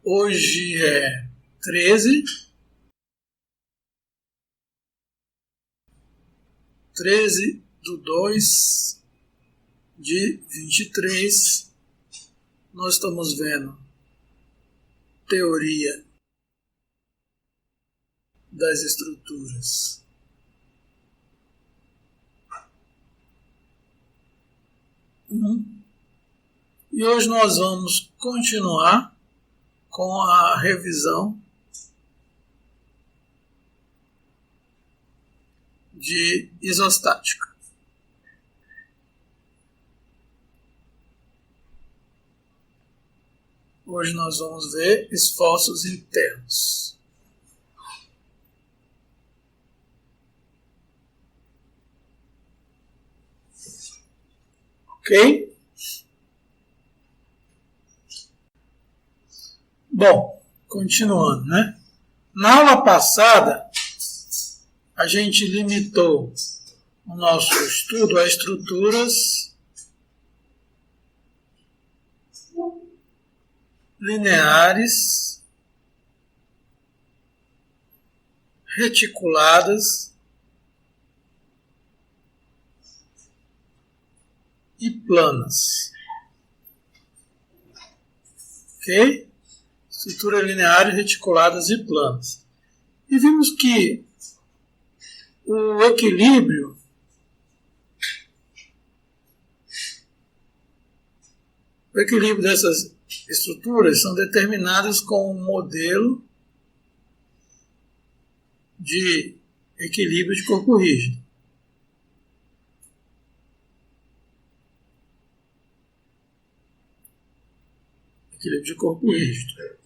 Hoje é 13 de 2 de 23. Nós estamos vendo teoria das estruturas. E hoje nós vamos continuar com a revisão de isostática. Hoje nós vamos ver esforços internos. Ok? Bom, continuando, né? Na aula passada, a gente limitou o nosso estudo a estruturas lineares, reticuladas e planas. Ok? Estruturas lineares, reticuladas e planas. E vimos que o equilíbrio dessas estruturas são determinadas com um modelo de equilíbrio de corpo rígido. Equilíbrio de corpo rígido.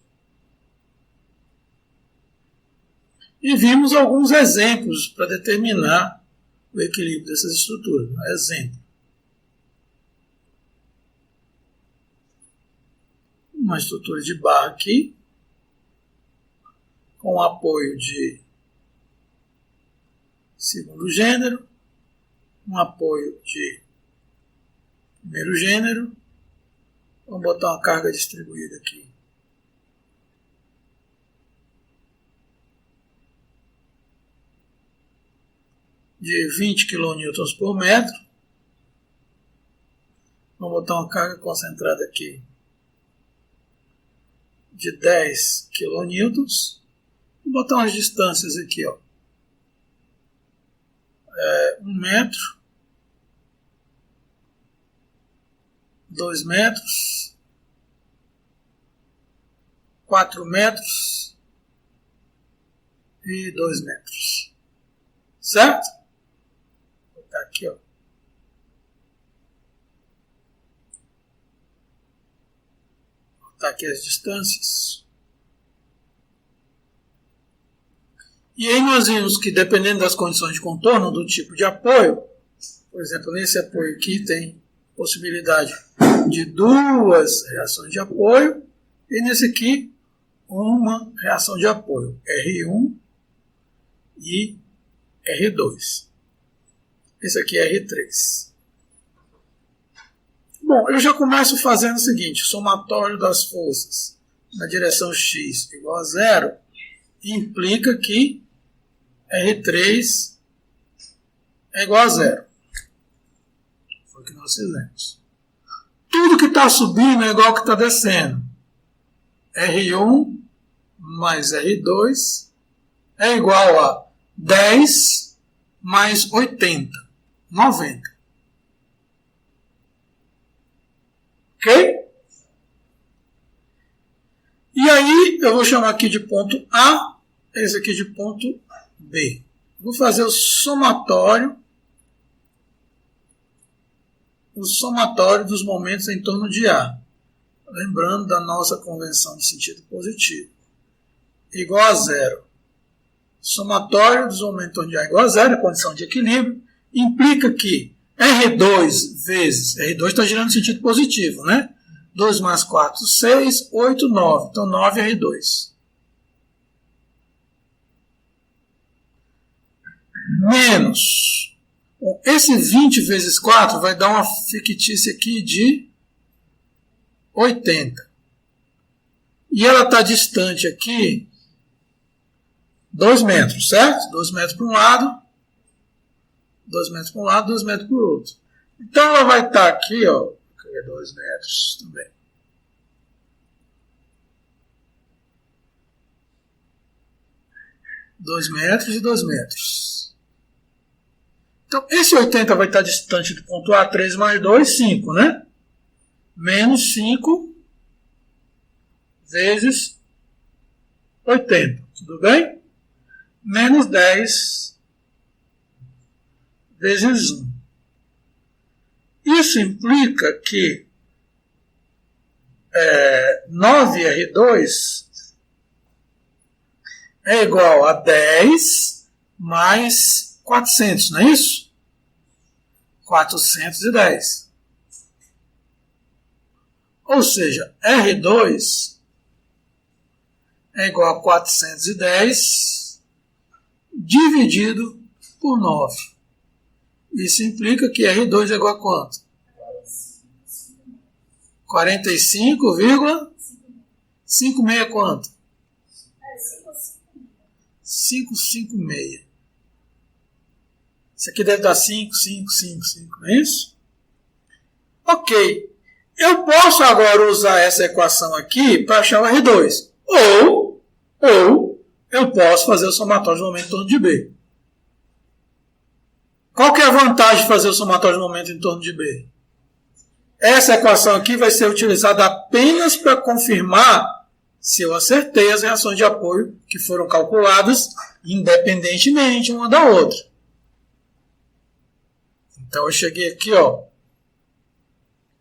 E vimos alguns exemplos para determinar o equilíbrio dessas estruturas. Exemplo. Uma estrutura de barra aqui, com apoio de segundo gênero, um apoio de primeiro gênero. Vamos botar uma carga distribuída aqui. De 20 kN por metro. Vamos botar uma carga concentrada aqui de 10 kN. Vou botar umas distâncias aqui, ó. 1 metro, 2 metros, 4 metros e 2 metros. Certo? Vou botar aqui, ó. Vou botar aqui as distâncias. E aí nós vimos que, dependendo das condições de contorno, do tipo de apoio, por exemplo, nesse apoio aqui tem possibilidade de 2 reações de apoio, e nesse aqui, uma reação de apoio, R1 e R2. Esse aqui é R3. Bom, eu já começo fazendo o seguinte: somatório das forças na direção x igual a 0 implica que R3 é igual a 0. Foi o que nós fizemos. Tudo que está subindo é igual ao que está descendo. R1 mais R2 é igual a 10 mais 80. 90. Ok? E aí eu vou chamar aqui de ponto A, esse aqui de ponto B. Vou fazer o somatório dos momentos em torno de A. Lembrando da nossa convenção de sentido positivo. Igual a 0. Somatório dos momentos em torno de A igual a 0, a condição de equilíbrio, implica que R2 vezes R2 está girando no sentido positivo, né? 2 mais 4, 6, 8, 9. Então 9 R2. Menos. Bom, esse 20 vezes 4 vai dar uma fictícia aqui de 80. E ela está distante aqui 2 metros, certo? 2 metros para um lado, 2 metros para um lado, 2 metros para o outro. Então ela vai estar aqui, ó, 2 metros também. Dois metros e 2 metros. Então, esse 80 vai estar distante do ponto A, 3 mais 2, 5, né? Menos 5 vezes 80, tudo bem? Menos 10 vezes 1. Isso implica que 9R2 é igual a 10 mais 400, não é isso? 410. Ou seja, R2 é igual a 410 dividido por 9. Isso implica que R2 é igual a quanto? 45,56 quanto? 556. Isso aqui deve dar 5, 5, 5, 5, não é isso? Ok. Eu posso agora usar essa equação aqui para achar o R2. Ou eu posso fazer o somatório de momento em torno de B. Qual que é a vantagem de fazer o somatório de momento em torno de B? Essa equação aqui vai ser utilizada apenas para confirmar se eu acertei as reações de apoio que foram calculadas independentemente uma da outra. Então eu cheguei aqui, ó,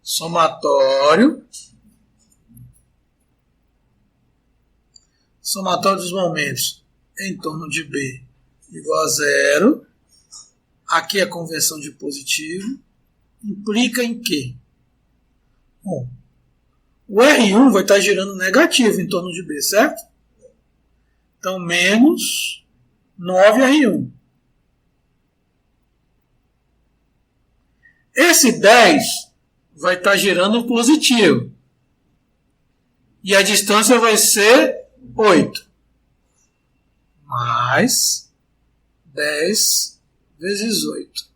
somatório dos momentos em torno de B igual a 0. Aqui a conversão de positivo implica em quê? Bom, o R1 vai estar girando negativo em torno de B, certo? Então, menos 9R1. Esse 10 vai estar girando positivo. E a distância vai ser 8. Mais 10 vezes 8.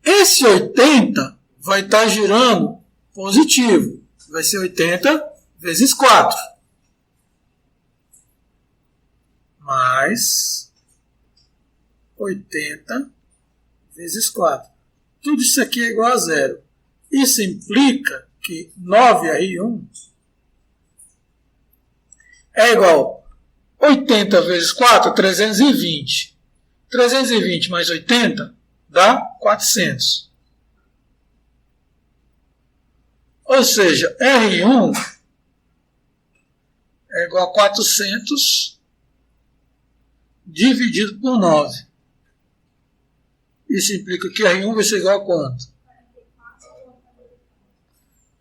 Esse 80 vai estar girando positivo. Vai ser 80 vezes 4. Mais 80 vezes 4. Tudo isso aqui é igual a 0. Isso implica que 9R1 é igual a 80 vezes 4, 320. 320 mais 80 dá 400. Ou seja, R1 é igual a 400 dividido por 9. Isso implica que R1 vai ser igual a quanto?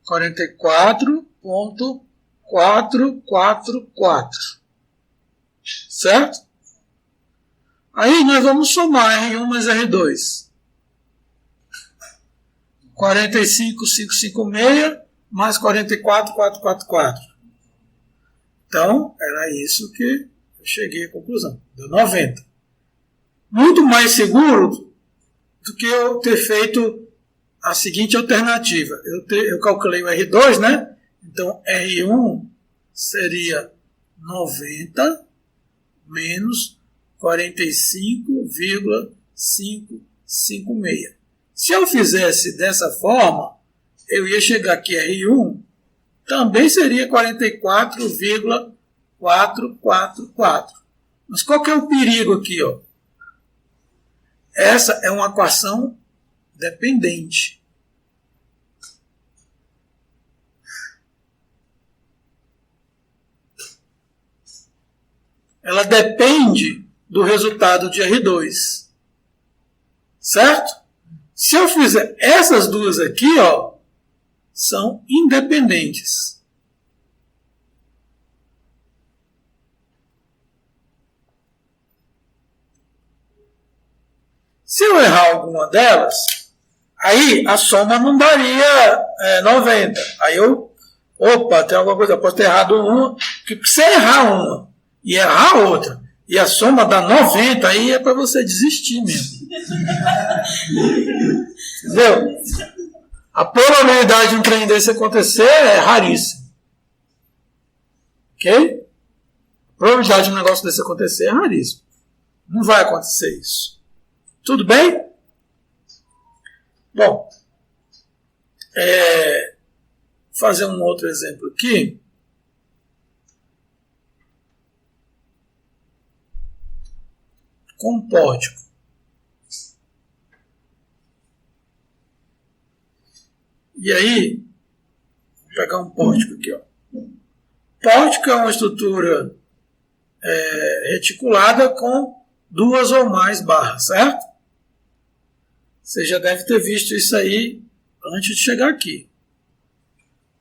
44,444. Certo? Aí nós vamos somar R1 mais R2. 45,556 mais 44,444. Então, era isso que eu cheguei à conclusão. Deu 90. Muito mais seguro do que eu ter feito a seguinte alternativa. Eu calculei o R2, né? Então, R1 seria 90 menos 45,556. Se eu fizesse dessa forma, eu ia chegar aqui R1 também seria 44,444. Mas qual que é o perigo aqui, ó? Essa é uma equação dependente. Ela depende do resultado de R2. Certo? Se eu fizer essas duas aqui, ó, são independentes. Se eu errar alguma delas, aí a soma não daria 90. Aí eu Opa, tem alguma coisa, eu posso ter errado uma, porque se você errar uma e errar a outra, e a soma dá 90, aí é para você desistir mesmo. Entendeu? A probabilidade de um trem desse acontecer é raríssima. Ok? A probabilidade de um negócio desse acontecer é raríssima. Não vai acontecer isso. Tudo bem? Bom, fazer um outro exemplo aqui. Com um pórtico. E aí, vou pegar um pórtico aqui. Ó. Pórtico é uma estrutura reticulada com 2 ou mais barras, certo? Você já deve ter visto isso aí antes de chegar aqui.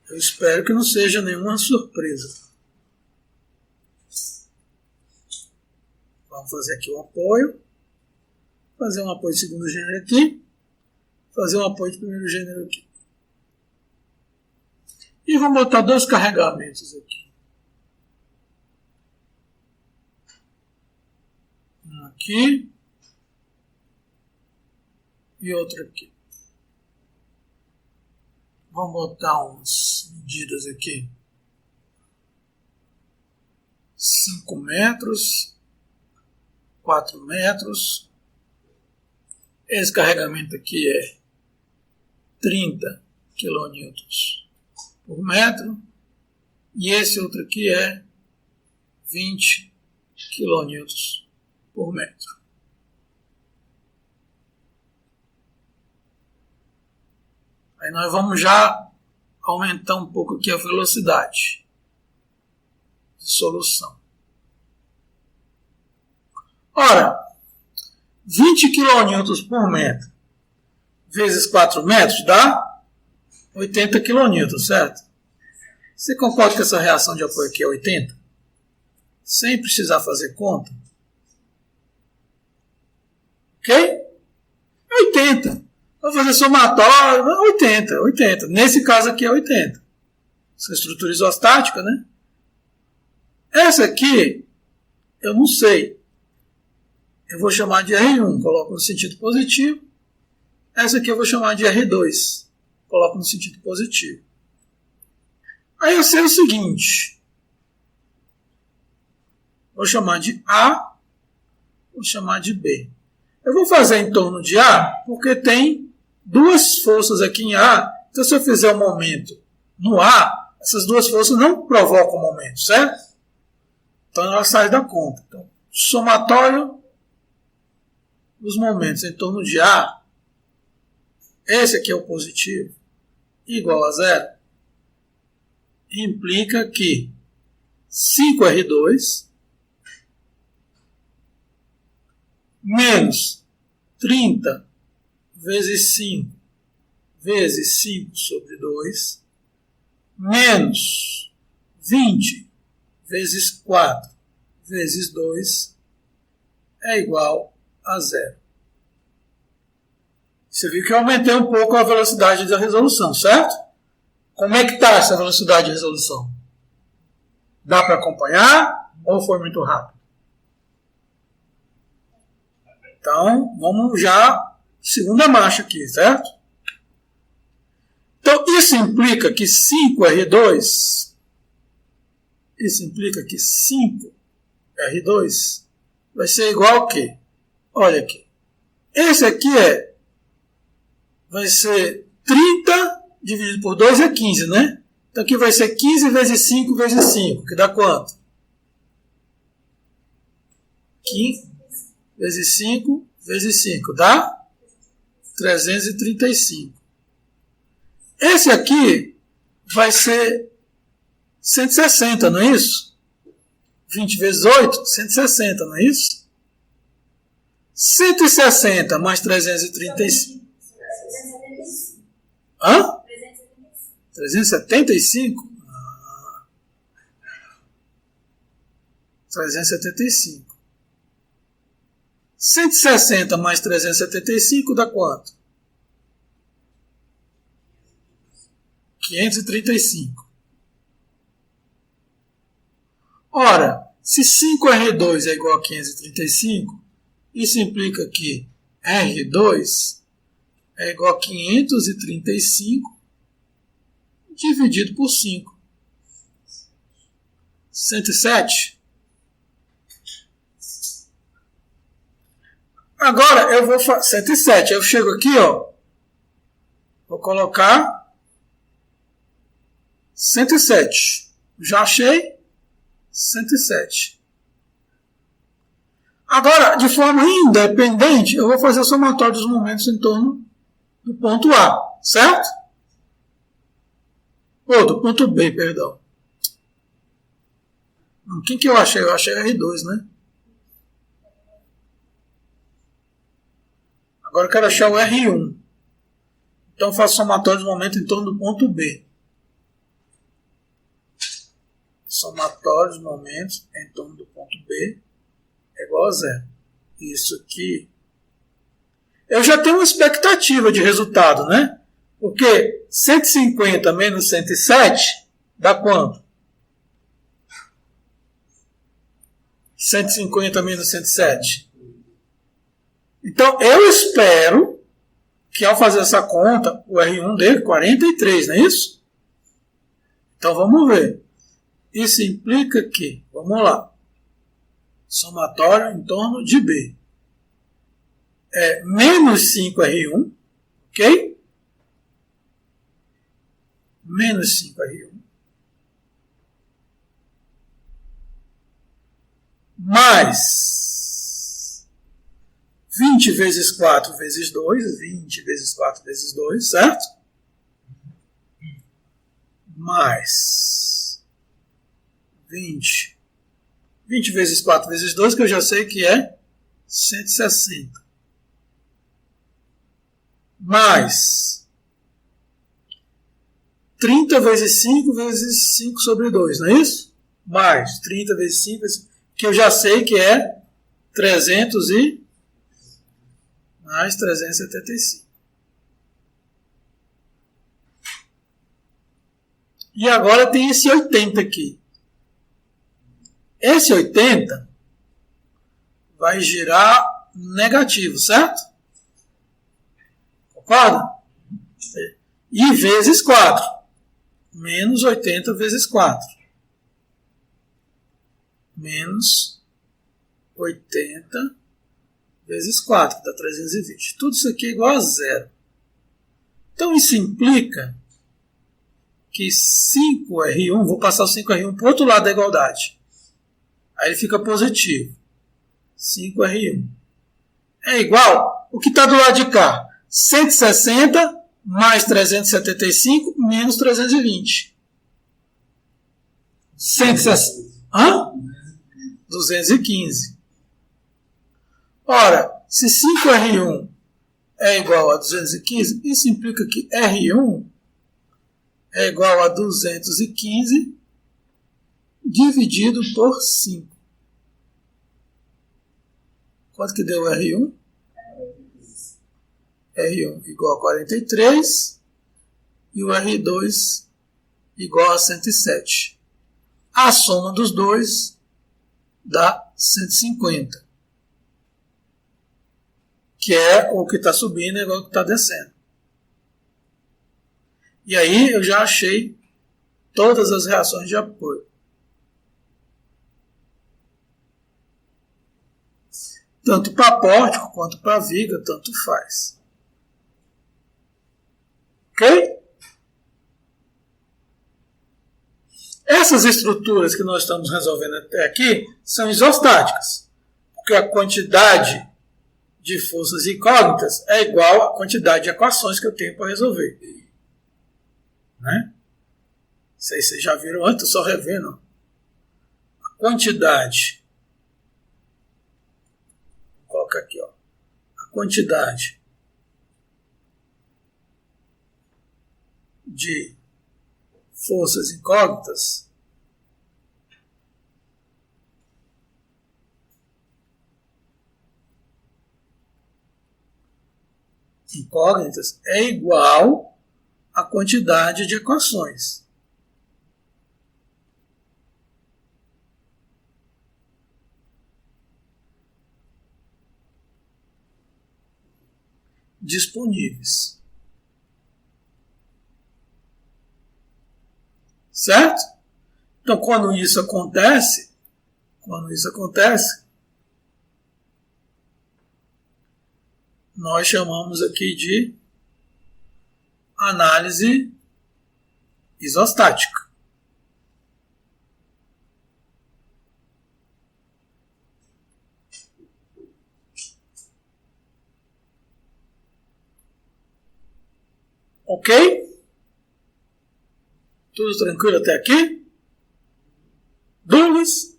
Eu espero que não seja nenhuma surpresa. Vamos fazer aqui um apoio. Fazer um apoio de segundo gênero aqui. Fazer um apoio de primeiro gênero aqui. E vamos botar 2 carregamentos aqui. Um aqui. E outro aqui. Vamos botar umas medidas aqui. 5 metros. 4 metros. Esse carregamento aqui é 30 kN por metro. E esse outro aqui é 20 kN por metro. Aí nós vamos já aumentar um pouco aqui a velocidade de solução. Ora, 20 kN por metro vezes 4 metros dá 80 kN, certo? Você concorda que essa reação de apoio aqui é 80? Sem precisar fazer conta? Ok? 80. Vou fazer somatório, 80. Nesse caso aqui é 80. Essa estrutura isostática, né? Essa aqui, eu não sei. Eu vou chamar de R1, coloco no sentido positivo. Essa aqui eu vou chamar de R2, coloco no sentido positivo. Aí eu sei o seguinte. Vou chamar de A, vou chamar de B. Eu vou fazer em torno de A, porque tem 2 forças aqui em A. Então, se eu fizer um momento no A, essas 2 forças não provocam momento, certo? Então, ela sai da conta. Então, somatório dos momentos em torno de A, esse aqui é o positivo, igual a 0, implica que 5R2 menos 30 vezes 5 vezes 5 sobre 2 menos 20 vezes 4 vezes 2 é igual a 0. Você viu que eu aumentei um pouco a velocidade da resolução, certo? Como é que está essa velocidade de resolução? Dá para acompanhar ou foi muito rápido? Então, vamos já, segunda marcha aqui, certo? Então, isso implica que 5R2, vai ser igual a quê? Olha aqui. Esse aqui vai ser 30 dividido por 2 é 15, né? Então aqui vai ser 15 vezes 5 vezes 5, que dá quanto? 15 vezes 5 vezes 5, dá 335. Esse aqui vai ser 160, não é isso? 20 vezes 8, 160, não é isso? 160 mais 335. Hã? 375? 375. 160 mais 375 dá quanto? 535. Ora, se 5R2 é igual a 535, isso implica que R2 é igual a 535 dividido por 5. 107. Agora eu vou fazer 107. Eu chego aqui, ó. Vou colocar 107. Já achei 107. Agora, de forma independente, eu vou fazer o somatório dos momentos em torno do ponto A, certo? Ou do ponto B, perdão. Quem que eu achei? Eu achei R2, né? Agora eu quero achar o R1. Então eu faço somatório dos momentos em torno do ponto B. Somatório dos momentos em torno do ponto B é igual a 0. Isso aqui. Eu já tenho uma expectativa de resultado, né? Porque 150 menos 107 dá quanto? 150 menos 107. Então eu espero que ao fazer essa conta, o R1 dê 43, não é isso? Então vamos ver. Isso implica que, vamos lá, somatório em torno de B. É menos 5R1, ok? Menos 5R1. Mais 20 vezes 4 vezes 2, 20 vezes 4 vezes 2, certo? Mais 20 vezes 4 vezes 2, que eu já sei que é 160. Mais 30 vezes 5 vezes 5 sobre 2, não é isso? Mais 30 vezes 5 vezes, que eu já sei que é 300 e mais 375. E agora tem esse 80 aqui. Esse 80 vai girar negativo, certo? Concorda? E vezes 4. Menos 80 vezes 4. Menos 80 vezes 4, que dá 320. Tudo isso aqui é igual a 0. Então isso implica que 5R1, vou passar o 5R1 para o outro lado da igualdade. Aí ele fica positivo. 5R1 é igual, o que está do lado de cá? 160 mais 375 menos 320. 160. Hã? 215. Ora, se 5R1 é igual a 215, isso implica que R1 é igual a 215 dividido por 5. Quanto que deu R1? R1 igual a 43 e o R2 igual a 107. A soma dos dois dá 150. Que é o que está subindo igual o que está descendo. E aí eu já achei todas as reações de apoio. Tanto para pórtico quanto para viga, tanto faz. Ok? Essas estruturas que nós estamos resolvendo até aqui são isostáticas, porque a quantidade de forças incógnitas é igual à quantidade de equações que eu tenho para resolver. Né? Não sei se vocês já viram antes, só revendo. A quantidade. Vou colocar aqui, ó. A quantidade de forças incógnitas é igual à quantidade de equações. disponíveis. Certo? Então, quando isso acontece, nós chamamos aqui de análise isostática. Ok? Tudo tranquilo até aqui? Dúvidas?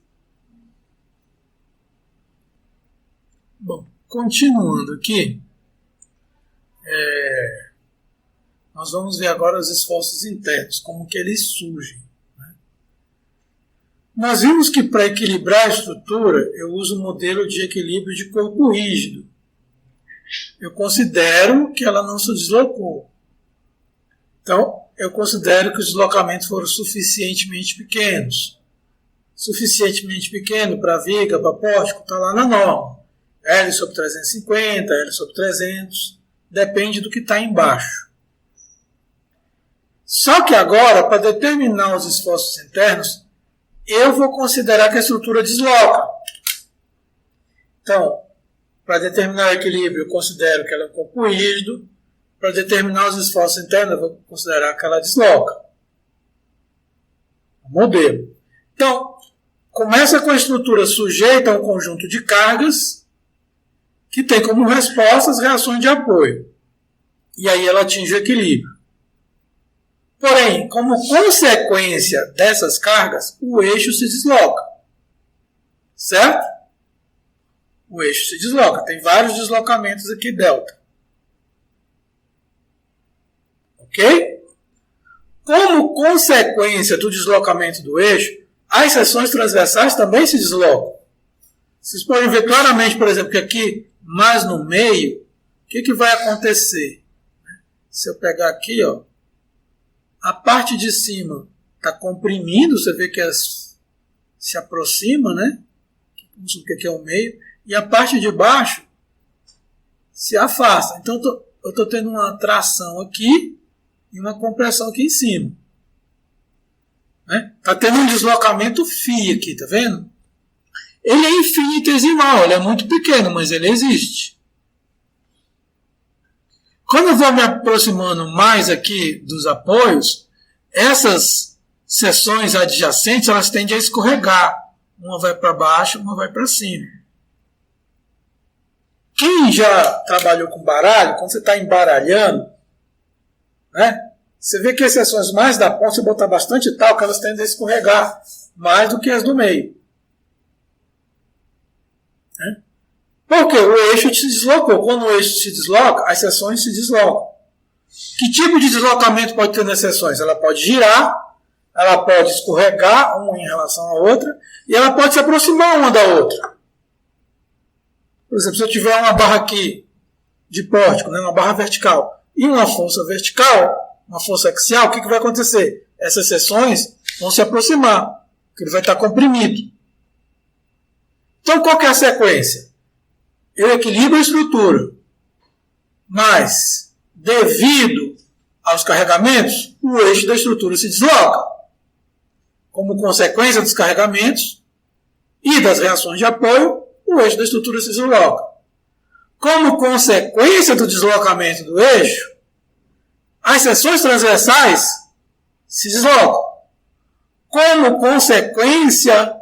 Bom, continuando aqui, nós vamos ver agora os esforços internos, como que eles surgem. Né? Nós vimos que para equilibrar a estrutura, eu uso o modelo de equilíbrio de corpo rígido. Eu considero que ela não se deslocou. Então, eu considero que os deslocamentos foram suficientemente pequenos. Suficientemente pequeno para viga, para pórtico, está lá na norma. L sobre 350, L sobre 300, depende do que está embaixo. Só que agora, para determinar os esforços internos, eu vou considerar que a estrutura desloca. Então, para determinar o equilíbrio, eu considero que ela é um corpo rígido. Para determinar os esforços internos, eu vou considerar que ela desloca. O modelo. Então, começa com a estrutura sujeita a um conjunto de cargas que tem como resposta as reações de apoio. E aí ela atinge o equilíbrio. Porém, como consequência dessas cargas, o eixo se desloca. Certo? O eixo se desloca. Tem vários deslocamentos aqui, delta. Ok? Como consequência do deslocamento do eixo, as seções transversais também se deslocam. Vocês podem ver claramente, por exemplo, que aqui, mais no meio, o que vai acontecer? Se eu pegar aqui, ó, a parte de cima está comprimindo, você vê que se aproxima, né? Vamos supor que aqui é o meio. E a parte de baixo se afasta. Então, eu estou tendo uma tração aqui e uma compressão aqui em cima. Está tendo um deslocamento φ aqui, tá vendo? Ele é infinitesimal, ele é muito pequeno, mas ele existe. Quando eu vou me aproximando mais aqui dos apoios, essas seções adjacentes, elas tendem a escorregar. Uma vai para baixo, uma vai para cima. Quem já trabalhou com baralho, quando você está embaralhando, né, você vê que as seções mais da ponta, se botar bastante talco, elas tendem a escorregar mais do que as do meio. Né? Porque o eixo se deslocou. Quando o eixo se desloca, as seções se deslocam. Que tipo de deslocamento pode ter nas seções? Ela pode girar, ela pode escorregar uma em relação à outra, e ela pode se aproximar uma da outra. Por exemplo, se eu tiver uma barra aqui de pórtico, né, uma barra vertical, e uma força vertical, uma força axial, o que vai acontecer? Essas seções vão se aproximar, porque ele vai estar comprimido. Então, qual que é a sequência? Eu equilibro a estrutura, mas, devido aos carregamentos, o eixo da estrutura se desloca. Como consequência dos carregamentos e das reações de apoio, o eixo da estrutura se desloca. Como consequência do deslocamento do eixo, as seções transversais se deslocam. Como consequência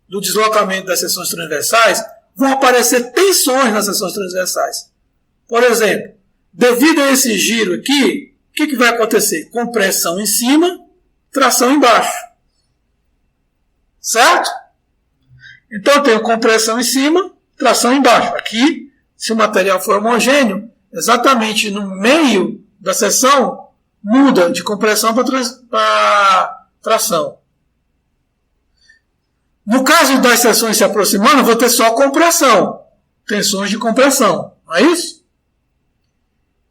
do deslocamento das seções transversais, vão aparecer tensões nas seções transversais. Por exemplo, devido a esse giro aqui, o que vai acontecer? Compressão em cima, tração embaixo. Certo? Então eu tenho compressão em cima, tração embaixo. Aqui, se o material for homogêneo, exatamente no meio da seção, muda de compressão para tração. No caso das seções se aproximando, eu vou ter só compressão. Tensões de compressão. Não é isso?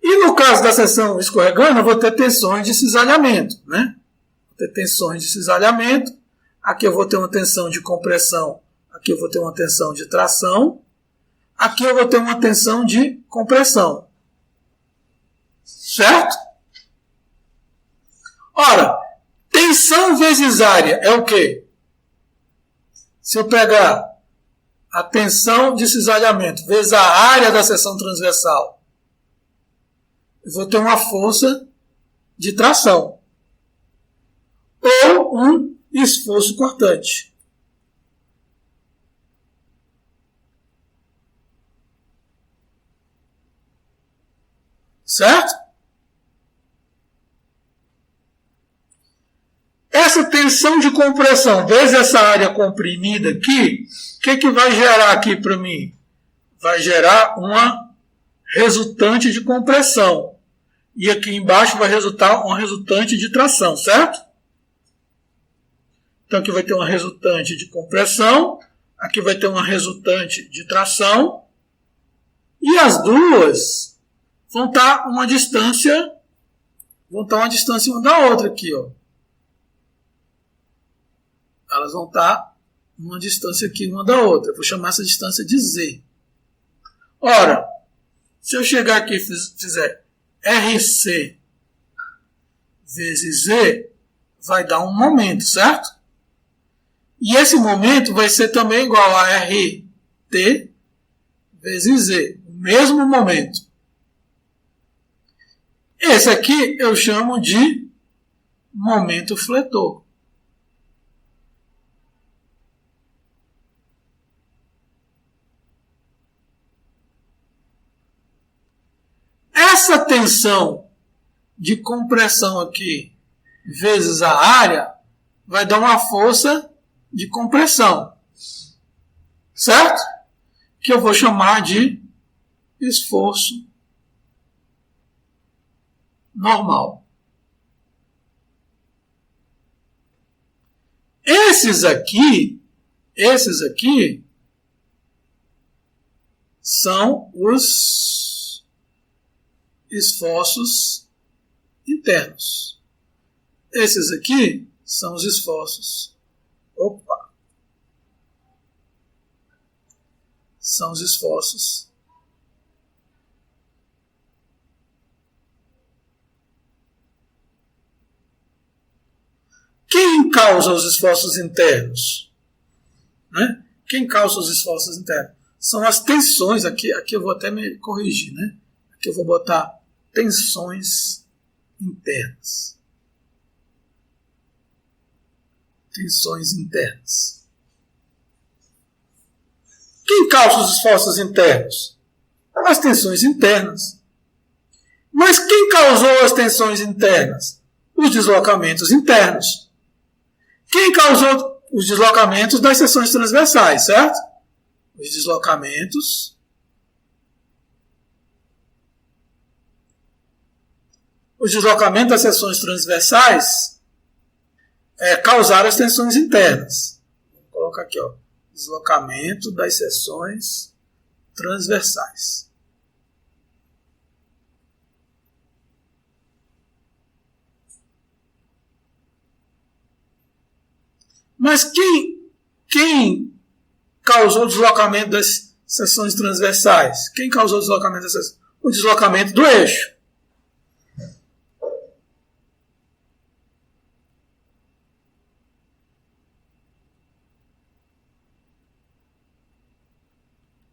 E no caso da seção escorregando, eu vou ter tensões de cisalhamento. Né? Vou ter tensões de cisalhamento. Aqui eu vou ter uma tensão de compressão. Aqui eu vou ter uma tensão de tração. Aqui eu vou ter uma tensão de compressão. Certo? Ora, tensão vezes área é o quê? Se eu pegar a tensão de cisalhamento vezes a área da seção transversal, eu vou ter uma força de tração ou um esforço cortante. Certo? Essa tensão de compressão vezes essa área comprimida aqui, o que vai gerar aqui para mim? Vai gerar uma resultante de compressão. E aqui embaixo vai resultar uma resultante de tração, certo? Então aqui vai ter uma resultante de compressão, aqui vai ter uma resultante de tração, e as duas vão estar uma distância uma da outra aqui, ó. Elas vão estar uma distância aqui uma da outra. Eu vou chamar essa distância de Z. Ora, se eu chegar aqui e fizer RC vezes Z, vai dar um momento, certo? E esse momento vai ser também igual a RT vezes Z. O mesmo momento. Esse aqui eu chamo de momento fletor. Essa tensão de compressão aqui vezes a área vai dar uma força de compressão. Certo? Que eu vou chamar de esforço normal. Esses aqui são os esforços internos. Esses aqui são os esforços. São os esforços quem causa os esforços internos? Né? Quem causa os esforços internos? São as tensões. Aqui eu vou até me corrigir. Né? Aqui eu vou botar tensões internas. Tensões internas. Quem causa os esforços internos? As tensões internas. Mas quem causou as tensões internas? Os deslocamentos internos. Quem causou os deslocamentos das seções transversais, certo? Os deslocamentos das seções transversais causaram as tensões internas. Vou colocar aqui, ó, deslocamento das seções transversais. Mas quem causou o deslocamento das seções transversais? Quem causou o deslocamento das seções? O deslocamento do eixo.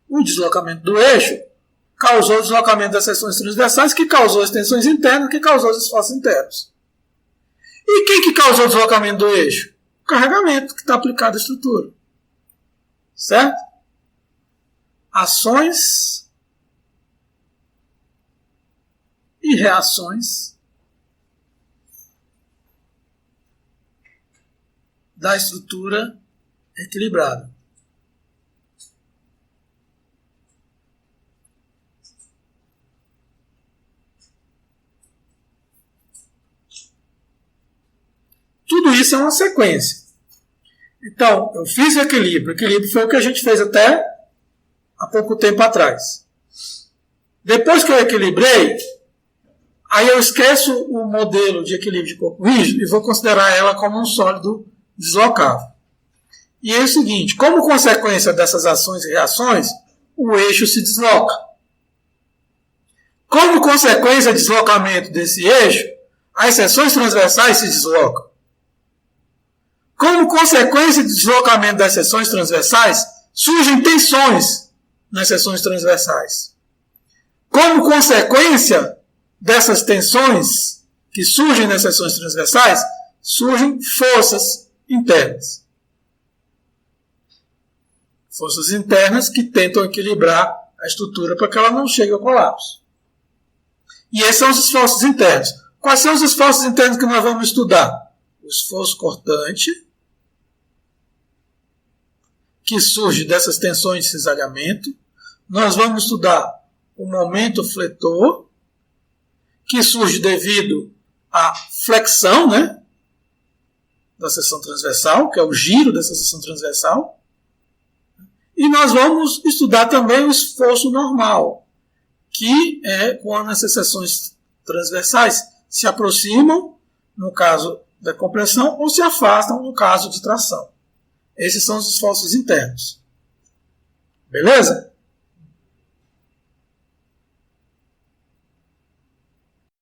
O deslocamento do eixo causou o deslocamento das seções transversais, que causou as tensões internas, que causou os esforços internos. E quem que causou o deslocamento do eixo? O carregamento que está aplicado à estrutura. Certo? Ações e reações da estrutura equilibrada. Tudo isso é uma sequência. Então, eu fiz o equilíbrio. O equilíbrio foi o que a gente fez até há pouco tempo atrás. Depois que eu equilibrei, aí eu esqueço o modelo de equilíbrio de corpo rígido e vou considerar ela como um sólido deslocável. E é o seguinte, como consequência dessas ações e reações, o eixo se desloca. Como consequência do deslocamento desse eixo, as seções transversais se deslocam. Como consequência do deslocamento das seções transversais, surgem tensões nas seções transversais. Como consequência dessas tensões que surgem nas seções transversais, surgem forças internas. Forças internas que tentam equilibrar a estrutura para que ela não chegue ao colapso. E esses são os esforços internos. Quais são os esforços internos que nós vamos estudar? O esforço cortante, que surge dessas tensões de cisalhamento. Nós vamos estudar o momento fletor, que surge devido à flexão, né, da seção transversal, que é o giro dessa seção transversal. E nós vamos estudar também o esforço normal, que é quando essas seções transversais se aproximam, no caso da compressão, ou se afastam, no caso de tração. Esses são os esforços internos. Beleza?